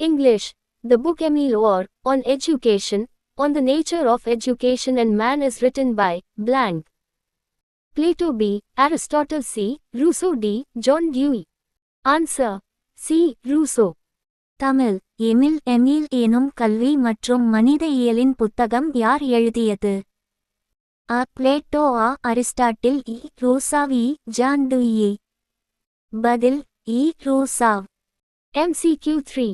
English. The book Emile Orr, On Education, On the Nature of Education and Man is written by blank. Plato B. Aristotle C. Rousseau D. John Dewey. Answer. C. Rousseau. Tamil. Emile எனும் கல்வி மற்றும் மனித இயலின் புத்தகம் யார் எழுதியது? அ. Plato. அ. அரிஸ்டாட்டில். இ. ரூசாவ். இ. John Dewey. பதில் இ. ரூசாவ். MCQ 3.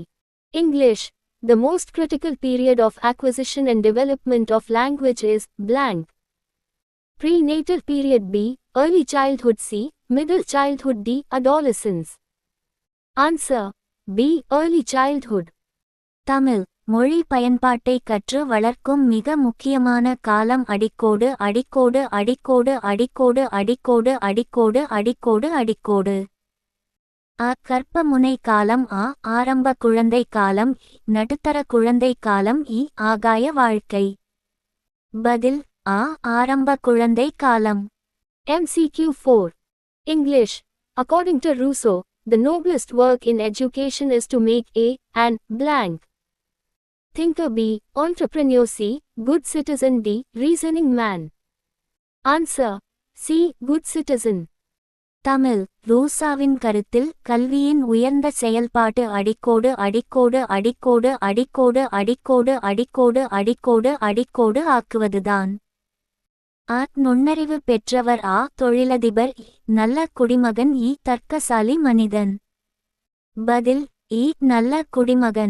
English. The most critical period of acquisition and development of language is blank. Prenatal period B. Early childhood C. Middle childhood D. Adolescence. Answer. B. Early childhood. Tamil. மொழி பயன்பாட்டை கற்று வளர்க்கும் மிக முக்கியமான காலம் அடிக்கோடு அடிக்கோடு அடிக்கோடு அடிக்கோடு அடிக்கோடு அடிக்கோடு அடிக்கோடு அடிக்கோடு. அ. கற்பமுனை காலம். அ. ஆரம்ப குழந்தை காலம். நடுத்தர குழந்தை காலம். இ. ஆகாய வாழ்க்கை. பதில் அ. ஆரம்ப குழந்தை காலம். MCQ 4. English. According to Rousseau, the noblest work in education is to make a and blank. Thinker B. Entrepreneur C. Good citizen D. Reasoning man. Answer. C. Good citizen. Tamil. ரூசாவின் கருத்தில் கல்வியின் உயர்ந்த செயல்பாட்டு அடிக்கோடு அடிக்கோடு அடிக்கோடு அடிக்கோடு அடிக்கோடு அடிக்கோடு அடிக்கோடு அடிக்கோடு ஆக்குவதுதான். அ. நுண்ணறிவு பெற்றவர். ஆ. தொழிலதிபர். இ. நல்ல குடிமகன். இ. தர்க்கசாலி மனிதன். பதில் இ. நல்ல குடிமகன்.